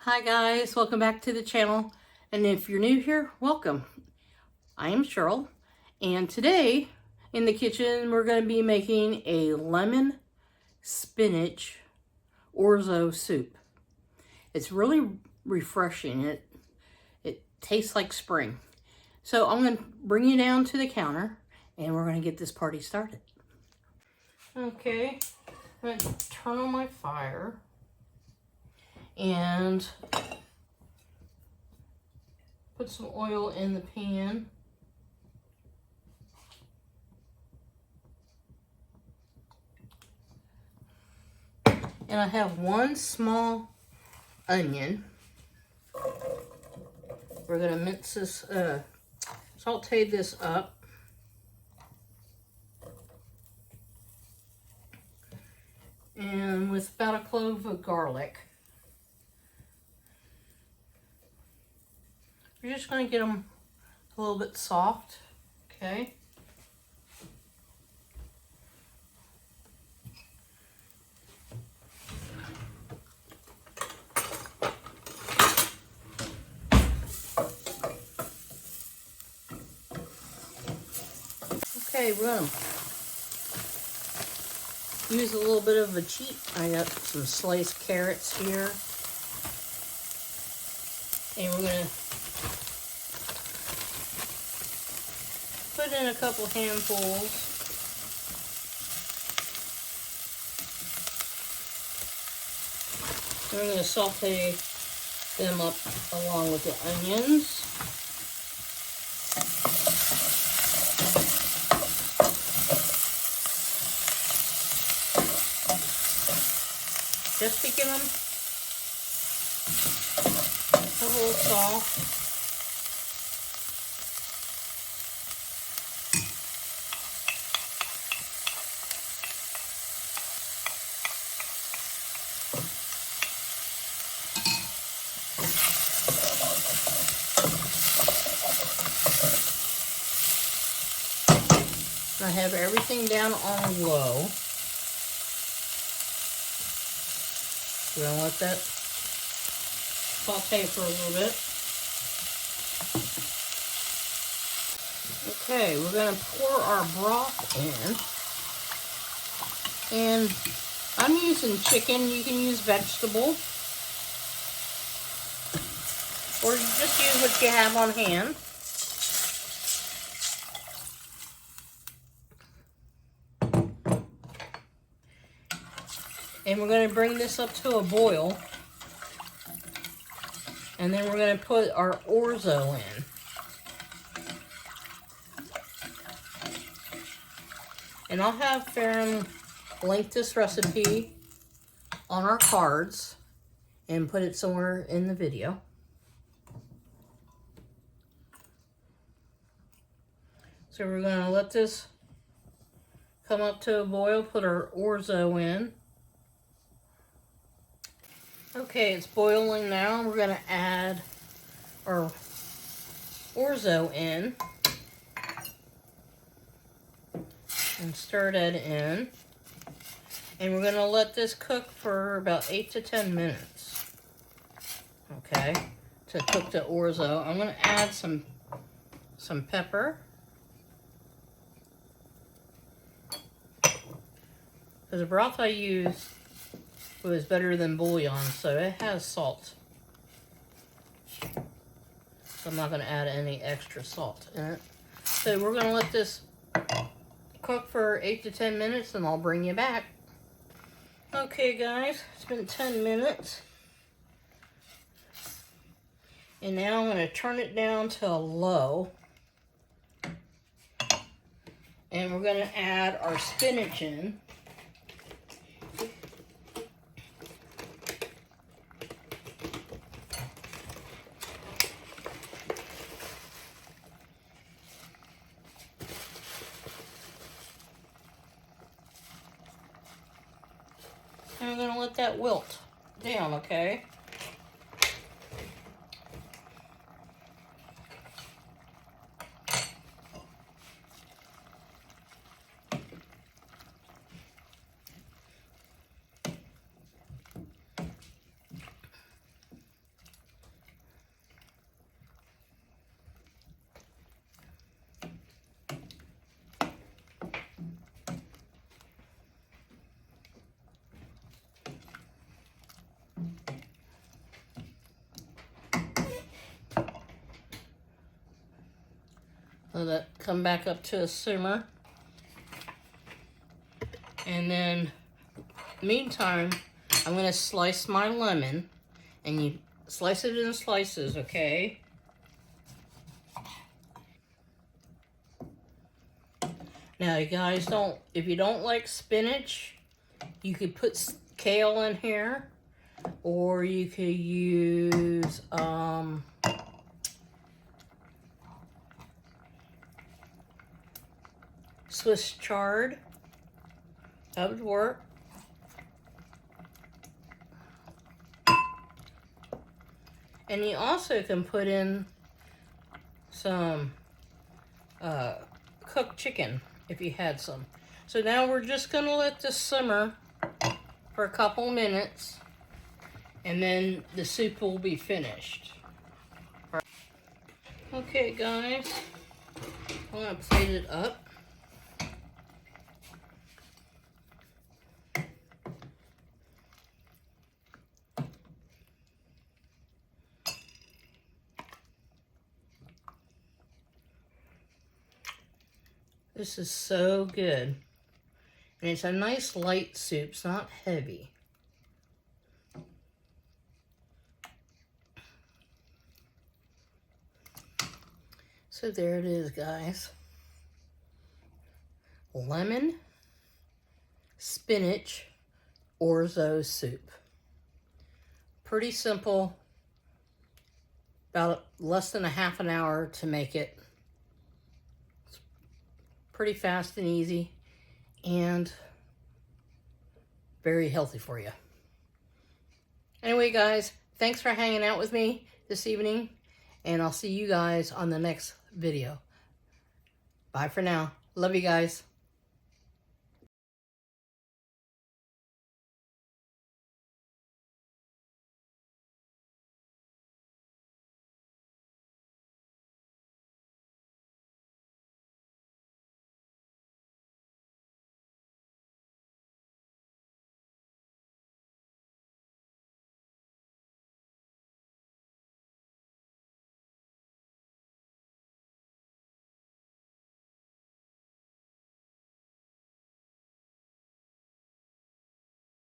Hi guys, welcome back to the channel. And if you're new here, welcome. I am Cheryl, and today in the kitchen we're going to be making a lemon spinach orzo soup. It's really refreshing. It tastes like spring. So I'm going to bring you down to the counter and we're going to get this party started. Okay, I'm going to turn on my fire and put some oil in the pan. And I have one small onion. We're going to mince this, saute this up. And with about a clove of garlic. We're just going to get them a little bit soft, okay? Okay, we're going to use a little bit of a cheat. I got some sliced carrots here. And we're going to put in a couple handfuls. And we're going to saute them up along with the onions. Just to get them a little soft. I have everything down on low. We're going to let that saute for a little bit. Okay, we're going to pour our broth in. And I'm using chicken. You can use vegetable. Or just use what you have on hand. And we're going to bring this up to a boil. And then we're going to put our orzo in. And I'll have Farron link this recipe on our cards and put it somewhere in the video. So we're going to let this come up to a boil, put our orzo in. Okay, it's boiling now. We're going to add our orzo in and stir that in. And we're going to let this cook for about 8 to 10 minutes. Okay, to cook the orzo. I'm going to add some pepper. Because the broth I used was better than bouillon, so it has salt. So I'm not going to add any extra salt in it. So we're going to let this cook for 8 to 10 minutes and I'll bring you back. Okay guys, it's been 10 minutes. And now I'm going to turn it down to a low. And we're going to add our spinach in. And I'm going to let that wilt down, okay? Let that come back up to a simmer. And then, meantime, I'm going to slice my lemon. And you slice it in slices, okay? Now, you guys if you don't like spinach, you could put kale in here. Or you could use, Swiss Chard. That would work. And you also can put in some cooked chicken if you had some. So now we're just going to let this simmer for a couple minutes, and then the soup will be finished. Okay, guys, I'm going to plate it up. This is so good. And it's a nice light soup. It's not heavy. So there it is, guys. Lemon, spinach, orzo soup. Pretty simple. About less than a half an hour to make it. Pretty fast and easy, and very healthy for you. Anyway, guys, thanks for hanging out with me this evening, and I'll see you guys on the next video. Bye for now. Love you guys.